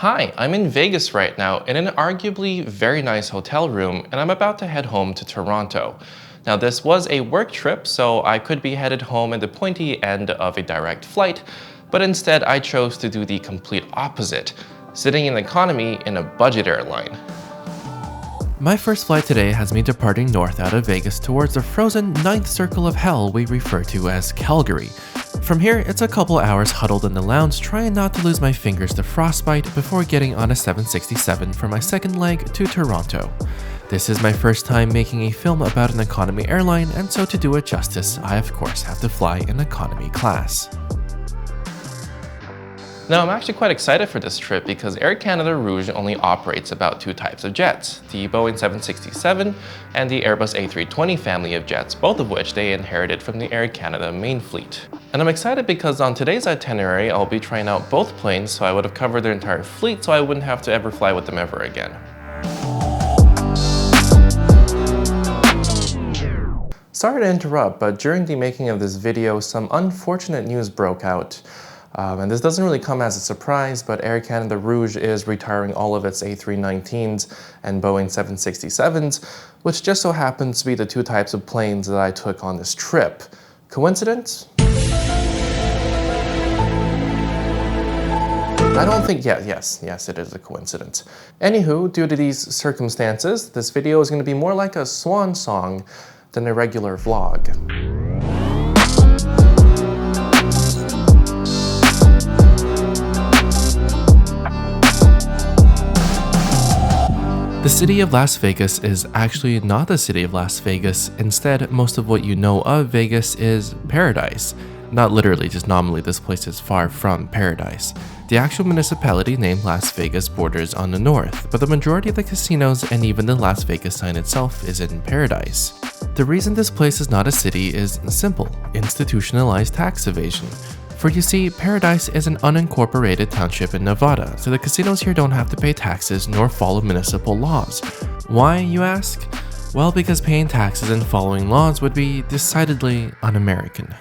Hi, I'm in Vegas right now in an arguably very nice hotel room, and I'm about to head home to Toronto. Now, this was a work trip, so I could be headed home at the pointy end of a direct flight, but instead I chose to do the complete opposite, sitting in economy in a budget airline. My first flight today has me departing north out of Vegas towards the frozen ninth circle of hell we refer to as Calgary. From here, it's a couple hours huddled in the lounge trying not to lose my fingers to frostbite before getting on a 767 for my second leg to Toronto. This is my first time making a film about an economy airline, and so to do it justice, I of course have to fly in economy class. Now, I'm actually quite excited for this trip because Air Canada Rouge only operates about two types of jets, the Boeing 767 and the Airbus A320 family of jets, both of which they inherited from the Air Canada main fleet. And I'm excited because on today's itinerary, I'll be trying out both planes, so I would have covered their entire fleet so I wouldn't have to ever fly with them ever again. Sorry to interrupt, but during the making of this video, some unfortunate news broke out. And this doesn't really come as a surprise, but Air Canada Rouge is retiring all of its A319s and Boeing 767s, which just so happens to be the two types of planes that I took on this trip. Coincidence? I don't think, yes, it is a coincidence. Anywho, due to these circumstances, this video is going to be more like a swan song than a regular vlog. The city of Las Vegas is actually not the city of Las Vegas. Instead, most of what you know of Vegas is paradise. Not literally, just nominally, this place is far from paradise. The actual municipality named Las Vegas borders on the north, but the majority of the casinos and even the Las Vegas sign itself is in paradise. The reason this place is not a city is simple: institutionalized tax evasion. For you see, Paradise is an unincorporated township in Nevada, so the casinos here don't have to pay taxes nor follow municipal laws. Why, you ask? Well, because paying taxes and following laws would be decidedly un-American.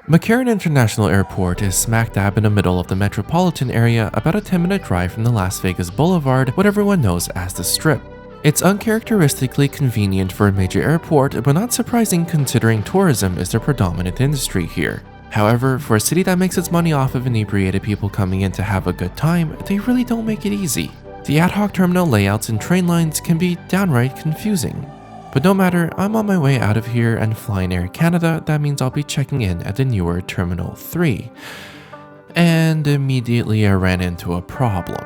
McCarran International Airport is smack dab in the middle of the metropolitan area, about a 10-minute drive from the Las Vegas Boulevard, what everyone knows as the Strip. It's uncharacteristically convenient for a major airport, but not surprising considering tourism is the predominant industry here. However, for a city that makes its money off of inebriated people coming in to have a good time, they really don't make it easy. The ad hoc terminal layouts and train lines can be downright confusing. But no matter, I'm on my way out of here and flying Air Canada. That means I'll be checking in at the newer Terminal 3. And immediately I ran into a problem.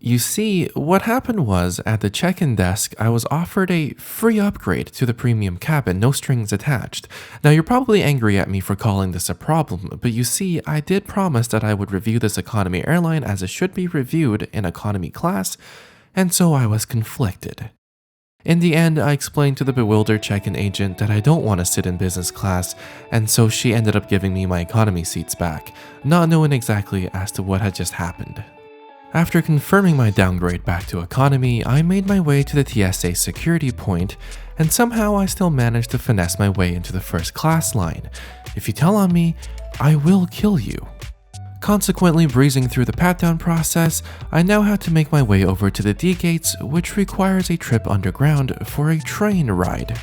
You see, what happened was, at the check-in desk, I was offered a free upgrade to the premium cabin, no strings attached. Now, you're probably angry at me for calling this a problem, but you see, I did promise that I would review this economy airline as it should be reviewed in economy class, and so I was conflicted. In the end, I explained to the bewildered check-in agent that I don't want to sit in business class, and so she ended up giving me my economy seats back, not knowing exactly as to what had just happened. After confirming my downgrade back to economy, I made my way to the TSA security point, and somehow I still managed to finesse my way into the first class line. If you tell on me, I will kill you. Consequently, breezing through the pat-down process, I now had to make my way over to the D gates, which requires a trip underground for a train ride.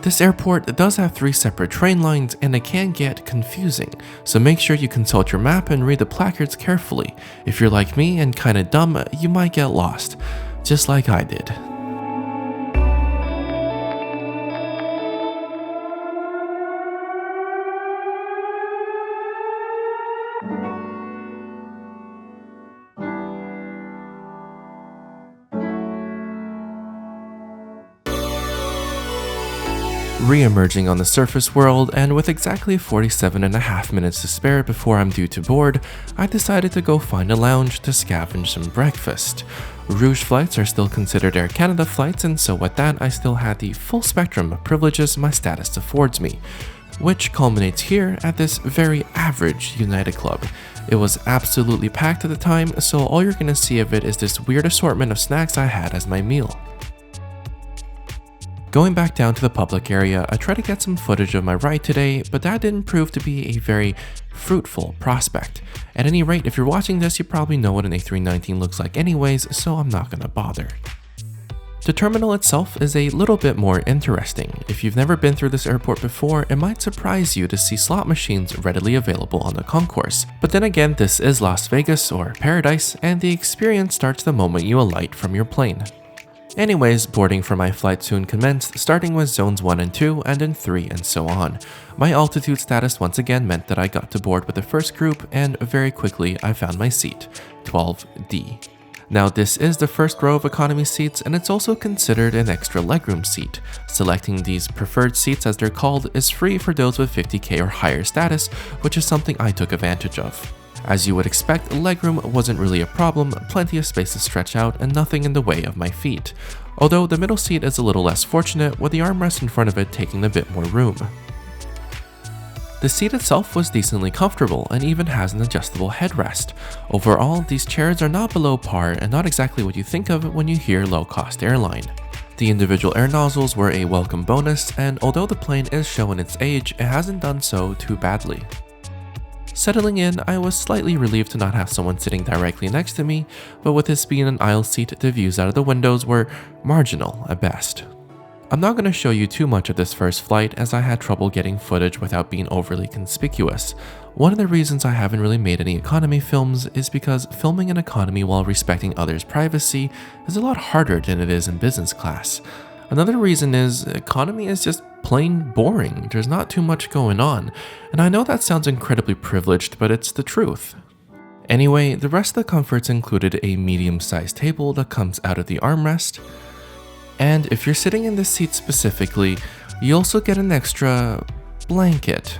This airport does have 3 separate train lines, and it can get confusing, so make sure you consult your map and read the placards carefully. If you're like me and kinda dumb, you might get lost, just like I did. Re-emerging on the surface world, and with exactly 47.5 minutes to spare before I'm due to board, I decided to go find a lounge to scavenge some breakfast. Rouge flights are still considered Air Canada flights, and so with that I still had the full spectrum of privileges my status affords me, which culminates here at this very average United Club. It was absolutely packed at the time, so all you're gonna see of it is this weird assortment of snacks I had as my meal. Going back down to the public area, I tried to get some footage of my ride today, but that didn't prove to be a very fruitful prospect. At any rate, if you're watching this, you probably know what an A319 looks like anyways, so I'm not gonna bother. The terminal itself is a little bit more interesting. If you've never been through this airport before, it might surprise you to see slot machines readily available on the concourse. But then again, this is Las Vegas, or Paradise, and the experience starts the moment you alight from your plane. Anyways, boarding for my flight soon commenced, starting with zones 1 and 2, and then 3 and so on. My altitude status once again meant that I got to board with the first group, and very quickly I found my seat, 12D. Now this is the first row of economy seats, and it's also considered an extra legroom seat. Selecting these preferred seats, as they're called, is free for those with 50K or higher status, which is something I took advantage of. As you would expect, legroom wasn't really a problem, plenty of space to stretch out and nothing in the way of my feet. Although the middle seat is a little less fortunate, with the armrest in front of it taking a bit more room. The seat itself was decently comfortable and even has an adjustable headrest. Overall, these chairs are not below par and not exactly what you think of when you hear low-cost airline. The individual air nozzles were a welcome bonus, and although the plane is showing its age, it hasn't done so too badly. Settling in, I was slightly relieved to not have someone sitting directly next to me, but with this being an aisle seat, the views out of the windows were marginal at best. I'm not going to show you too much of this first flight, as I had trouble getting footage without being overly conspicuous. One of the reasons I haven't really made any economy films is because filming in economy while respecting others' privacy is a lot harder than it is in business class. Another reason is economy is just plain boring. There's not too much going on, and I know that sounds incredibly privileged, but it's the truth. Anyway, the rest of the comforts included a medium-sized table that comes out of the armrest, and if you're sitting in this seat specifically, you also get an extra blanket.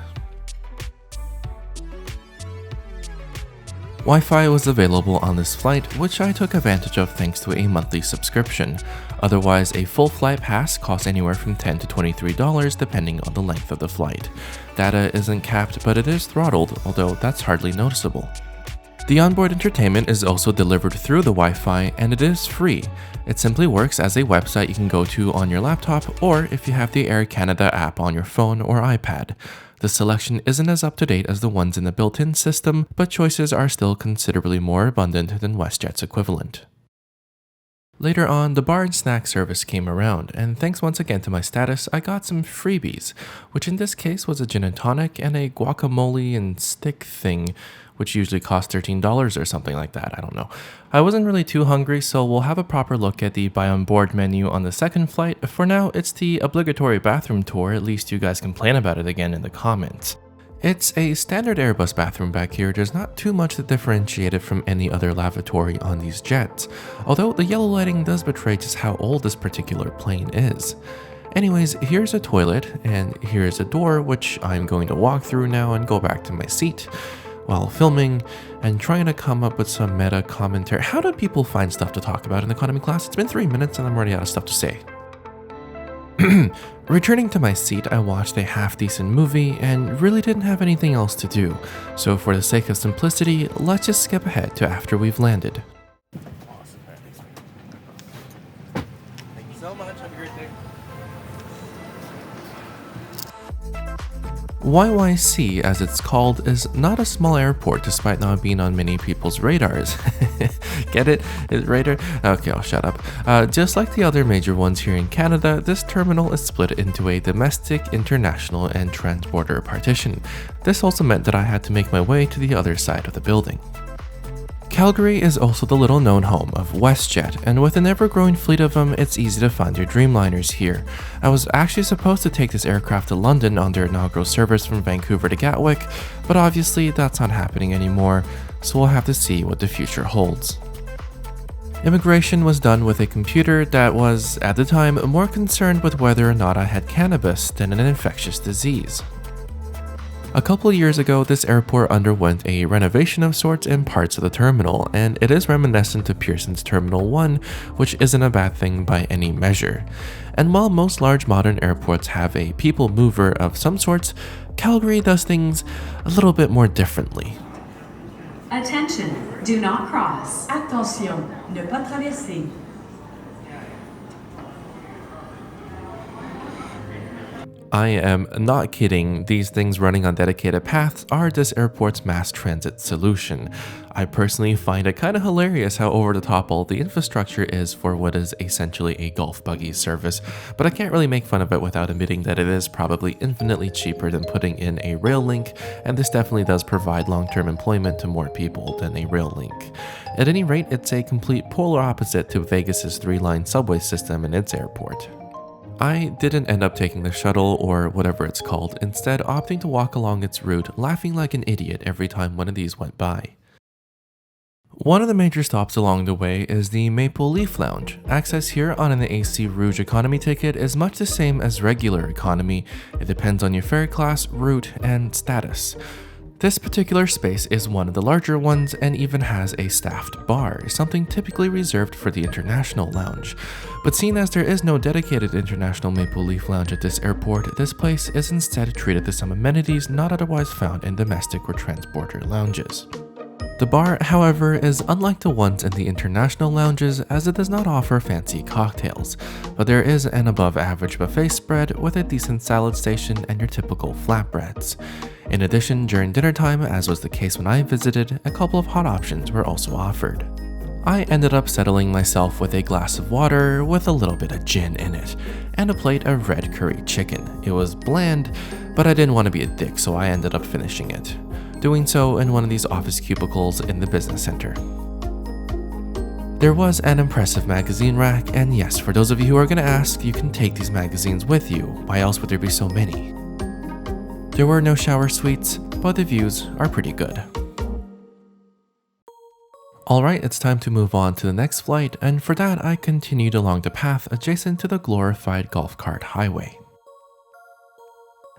Wi-Fi was available on this flight, which I took advantage of thanks to a monthly subscription. Otherwise, a full flight pass costs anywhere from $10 to $23 depending on the length of the flight. Data isn't capped, but it is throttled, although that's hardly noticeable. The onboard entertainment is also delivered through the Wi-Fi, and it is free. It simply works as a website you can go to on your laptop, or if you have the Air Canada app on your phone or iPad. The selection isn't as up-to-date as the ones in the built-in system, but choices are still considerably more abundant than WestJet's equivalent. Later on, the bar and snack service came around, and thanks once again to my status, I got some freebies, which in this case was a gin and tonic and a guacamole and stick thing, which usually costs $13 or something like that, I don't know. I wasn't really too hungry, so we'll have a proper look at the buy on board menu on the second flight. For now, it's the obligatory bathroom tour, at least you guys complain about it again in the comments. It's a standard Airbus bathroom back here. There's not too much to differentiate it from any other lavatory on these jets, although the yellow lighting does betray just how old this particular plane is. Anyways, here's a toilet, and here's a door, which I'm going to walk through now and go back to my seat while filming and trying to come up with some meta commentary. How do people find stuff to talk about in economy class? It's been 3 minutes and I'm already out of stuff to say. Returning to my seat, I watched a half-decent movie and really didn't have anything else to do, so for the sake of simplicity, let's just skip ahead to after we've landed. Awesome. Thank you so much. Have a great day. YYC, as it's called, is not a small airport despite not being on many people's radars. Get it? It's radar? Okay, I'll shut up. Just like the other major ones here in Canada, this terminal is split into a domestic, international, and transborder partition. This also meant that I had to make my way to the other side of the building. Calgary is also the little-known home of WestJet, and with an ever-growing fleet of them, it's easy to find your dreamliners here. I was actually supposed to take this aircraft to London on their inaugural service from Vancouver to Gatwick, but obviously that's not happening anymore, so we'll have to see what the future holds. Immigration was done with a computer that was, at the time, more concerned with whether or not I had cannabis than an infectious disease. A couple years ago, this airport underwent a renovation of sorts in parts of the terminal, and it is reminiscent to Pearson's Terminal 1, which isn't a bad thing by any measure. And while most large modern airports have a people mover of some sorts, Calgary does things a little bit more differently. Attention, do not cross. Attention, ne pas traverser. I am not kidding, these things running on dedicated paths are this airport's mass transit solution. I personally find it kind of hilarious how over the top all the infrastructure is for what is essentially a golf buggy service, but I can't really make fun of it without admitting that it is probably infinitely cheaper than putting in a rail link, and this definitely does provide long-term employment to more people than a rail link. At any rate, it's a complete polar opposite to Vegas's 3-line subway system in its airport. I didn't end up taking the shuttle or whatever it's called, instead opting to walk along its route, laughing like an idiot every time one of these went by. One of the major stops along the way is the Maple Leaf Lounge. Access here on an AC Rouge economy ticket is much the same as regular economy. It depends on your fare class, route, and status. This particular space is one of the larger ones and even has a staffed bar, something typically reserved for the International Lounge. But seeing as there is no dedicated International Maple Leaf Lounge at this airport, this place is instead treated to some amenities not otherwise found in domestic or transporter lounges. The bar, however, is unlike the ones in the international lounges as it does not offer fancy cocktails, but there is an above average buffet spread with a decent salad station and your typical flatbreads. In addition, during dinner time, as was the case when I visited, a couple of hot options were also offered. I ended up settling myself with a glass of water with a little bit of gin in it, and a plate of red curry chicken. It was bland, but I didn't want to be a dick, so I ended up finishing it. Doing so in one of these office cubicles in the business center. There was an impressive magazine rack, and yes, for those of you who are going to ask, you can take these magazines with you. Why else would there be so many? There were no shower suites, but the views are pretty good. Alright, it's time to move on to the next flight, and for that I continued along the path adjacent to the glorified golf cart highway.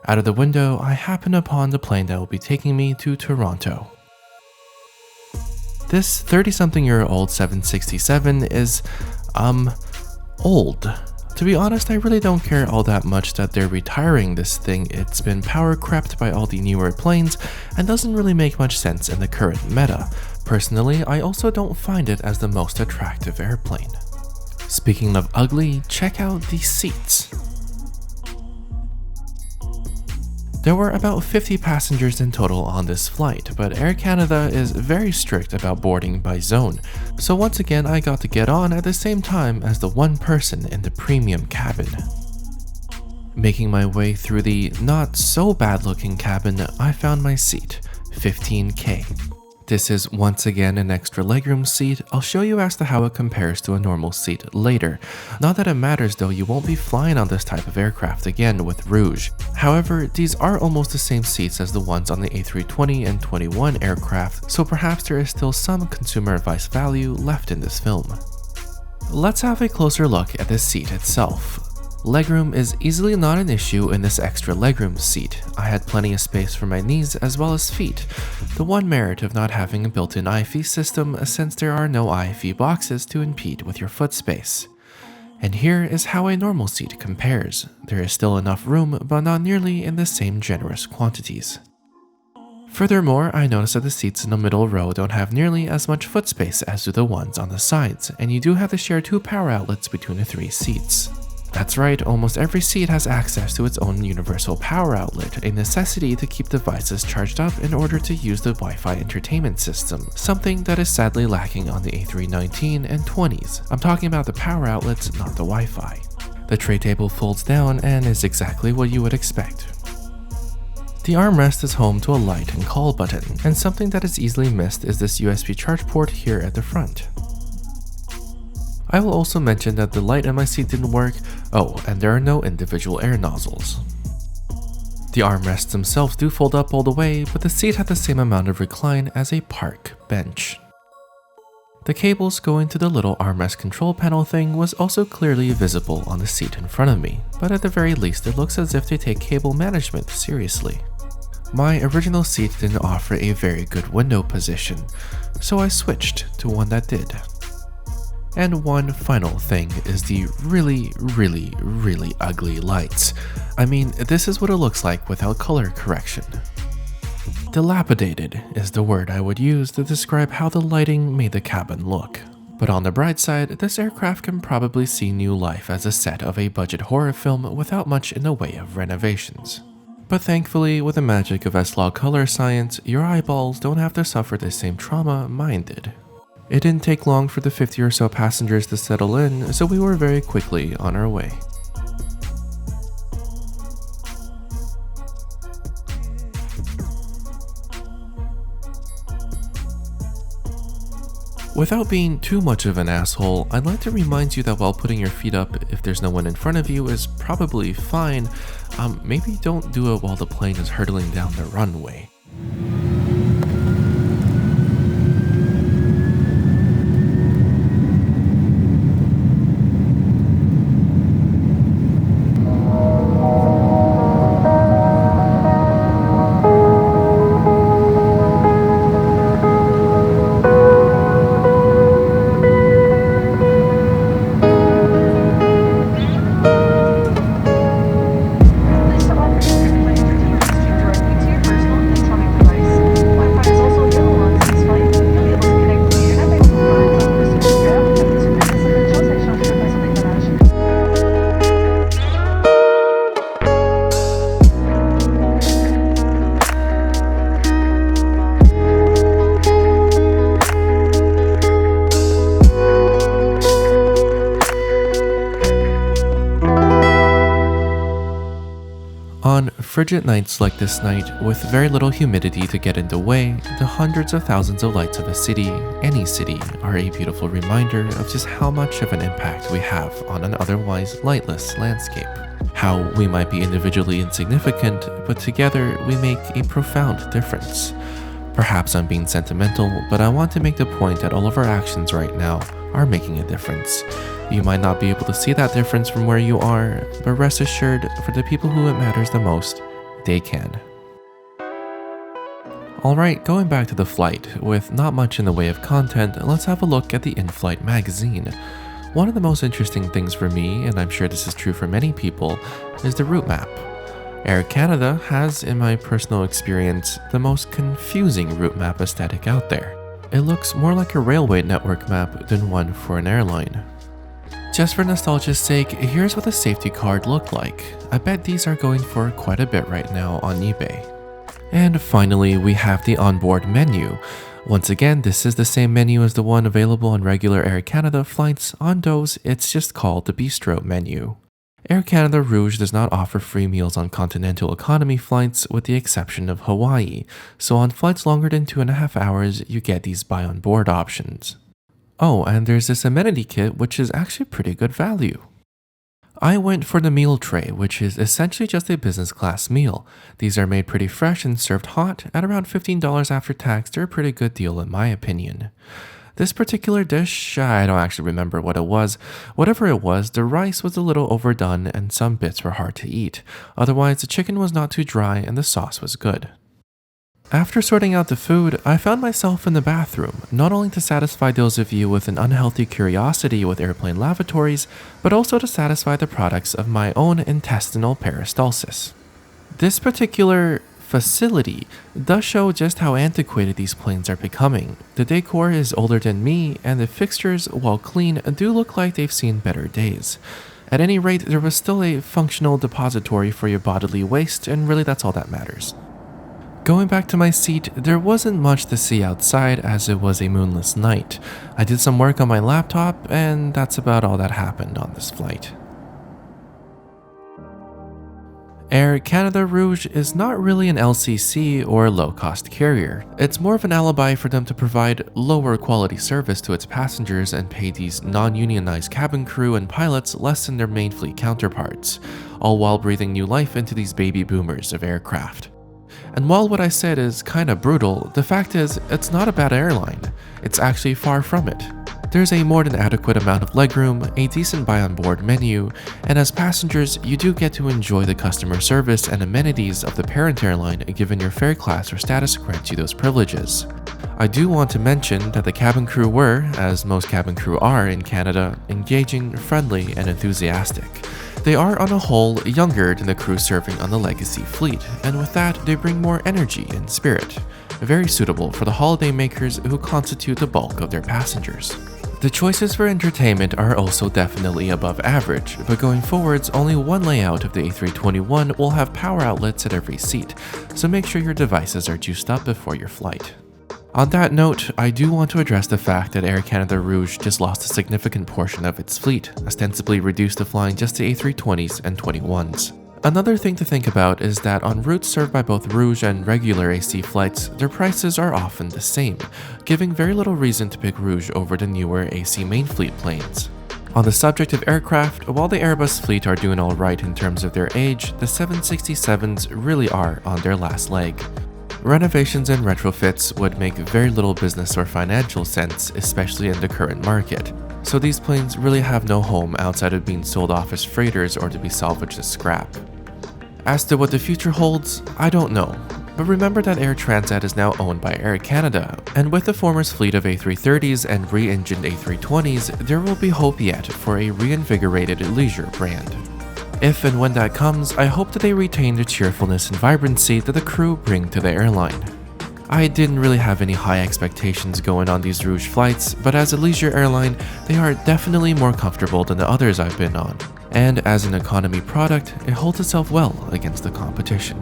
Out of the window, I happen upon the plane that will be taking me to Toronto. This 30-something-year-old 767 is, old. To be honest, I really don't care all that much that they're retiring this thing. It's been power crept by all the newer planes and doesn't really make much sense in the current meta. Personally, I also don't find it as the most attractive airplane. Speaking of ugly, check out these seats. There were about 50 passengers in total on this flight, but Air Canada is very strict about boarding by zone, so once again I got to get on at the same time as the one person in the premium cabin. Making my way through the not so bad looking cabin, I found my seat, 15K. This is once again an extra legroom seat. I'll show you as to how it compares to a normal seat later. Not that it matters though, you won't be flying on this type of aircraft again with Rouge. However, these are almost the same seats as the ones on the A320 and 21 aircraft, so perhaps there is still some consumer advice value left in this film. Let's have a closer look at the seat itself. Legroom is easily not an issue in this extra legroom seat. I had plenty of space for my knees as well as feet. The one merit of not having a built-in IFE system since there are no IFE boxes to impede with your foot space. And here is how a normal seat compares. There is still enough room, but not nearly in the same generous quantities. Furthermore, I noticed that the seats in the middle row don't have nearly as much foot space as do the ones on the sides, and you do have to share 2 power outlets between the 3 seats. That's right, almost every seat has access to its own universal power outlet, a necessity to keep devices charged up in order to use the Wi-Fi entertainment system, something that is sadly lacking on the A319 and 20s. I'm talking about the power outlets, not the Wi-Fi. The tray table folds down and is exactly what you would expect. The armrest is home to a light and call button, and something that is easily missed is this USB charge port here at the front. I will also mention that the light in my seat didn't work. Oh, and there are no individual air nozzles. The armrests themselves do fold up all the way, but the seat had the same amount of recline as a park bench. The cables going to the little armrest control panel thing was also clearly visible on the seat in front of me, but at the very least it looks as if they take cable management seriously. My original seat didn't offer a very good window position, so I switched to one that did. And one final thing is the really ugly lights. I mean, this is what it looks like without color correction. Dilapidated is the word I would use to describe how the lighting made the cabin look. But on the bright side, this aircraft can probably see new life as a set of a budget horror film without much in the way of renovations. But thankfully, with the magic of S-Law color science, your eyeballs don't have to suffer the same trauma mine did. It didn't take long for the 50 or so passengers to settle in, so we were very quickly on our way. Without being too much of an asshole, I'd like to remind you that while putting your feet up if there's no one in front of you is probably fine, maybe don't do it while the plane is hurtling down the runway. On frigid nights like this night, with very little humidity to get in the way, the hundreds of thousands of lights of a city, any city, are a beautiful reminder of just how much of an impact we have on an otherwise lightless landscape. How we might be individually insignificant, but together we make a profound difference. Perhaps I'm being sentimental, but I want to make the point that all of our actions right now are making a difference. You might not be able to see that difference from where you are, but rest assured, for the people who it matters the most, they can. Alright, going back to the flight, with not much in the way of content, let's have a look at the in-flight magazine. One of the most interesting things for me, and I'm sure this is true for many people, is the route map. Air Canada has, in my personal experience, the most confusing route map aesthetic out there. It looks more like a railway network map than one for an airline. Just for nostalgia's sake, here's what the safety card looked like. I bet these are going for quite a bit right now on eBay. And finally, we have the onboard menu. Once again, this is the same menu as the one available on regular Air Canada flights. On those, it's just called the Bistro menu. Air Canada Rouge does not offer free meals on continental economy flights with the exception of Hawaii, so on flights longer than 2.5 hours, you get these buy on board options. Oh, and there's this amenity kit which is actually pretty good value. I went for the meal tray, which is essentially just a business class meal. These are made pretty fresh and served hot. At around $15 after tax, they're a pretty good deal in my opinion. This particular dish, I don't actually remember what it was. Whatever it was, the rice was a little overdone and some bits were hard to eat. Otherwise, the chicken was not too dry and the sauce was good. After sorting out the food, I found myself in the bathroom, not only to satisfy those of you with an unhealthy curiosity with airplane lavatories, but also to satisfy the products of my own intestinal peristalsis. This particular facility does show just how antiquated these planes are becoming. The decor is older than me, and the fixtures, while clean, do look like they've seen better days. At any rate, there was still a functional depository for your bodily waste, and really that's all that matters. Going back to my seat, there wasn't much to see outside as it was a moonless night. I did some work on my laptop, and that's about all that happened on this flight. Air Canada Rouge is not really an LCC or a low-cost carrier. It's more of an alibi for them to provide lower quality service to its passengers and pay these non-unionized cabin crew and pilots less than their main fleet counterparts, all while breathing new life into these baby boomers of aircraft. And while what I said is kinda brutal, the fact is, it's not a bad airline. It's actually far from it. There's a more than adequate amount of legroom, a decent buy-on-board menu, and as passengers, you do get to enjoy the customer service and amenities of the parent airline given your fare class or status grants you those privileges. I do want to mention that the cabin crew were, as most cabin crew are in Canada, engaging, friendly, and enthusiastic. They are on a whole younger than the crew serving on the legacy fleet, and with that, they bring more energy and spirit. Very suitable for the holiday makers who constitute the bulk of their passengers. The choices for entertainment are also definitely above average, but going forwards, only one layout of the A321 will have power outlets at every seat, so make sure your devices are juiced up before your flight. On that note, I do want to address the fact that Air Canada Rouge just lost a significant portion of its fleet, ostensibly reduced to flying just the A320s and 21s. Another thing to think about is that on routes served by both Rouge and regular AC flights, their prices are often the same, giving very little reason to pick Rouge over the newer AC main fleet planes. On the subject of aircraft, while the Airbus fleet are doing alright in terms of their age, the 767s really are on their last leg. Renovations and retrofits would make very little business or financial sense, especially in the current market. So these planes really have no home outside of being sold off as freighters or to be salvaged as scrap. As to what the future holds, I don't know. But remember that Air Transat is now owned by Air Canada, and with the former's fleet of A330s and re-engined A320s, there will be hope yet for a reinvigorated leisure brand. If and when that comes, I hope that they retain the cheerfulness and vibrancy that the crew bring to the airline. I didn't really have any high expectations going on these Rouge flights, but as a leisure airline, they are definitely more comfortable than the others I've been on. And as an economy product, it holds itself well against the competition.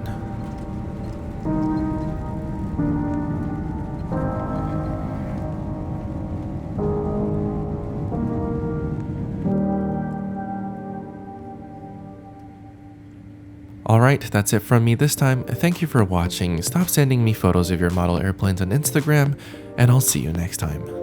Alright, that's it from me this time. Thank you for watching. Stop sending me photos of your model airplanes on Instagram, and I'll see you next time.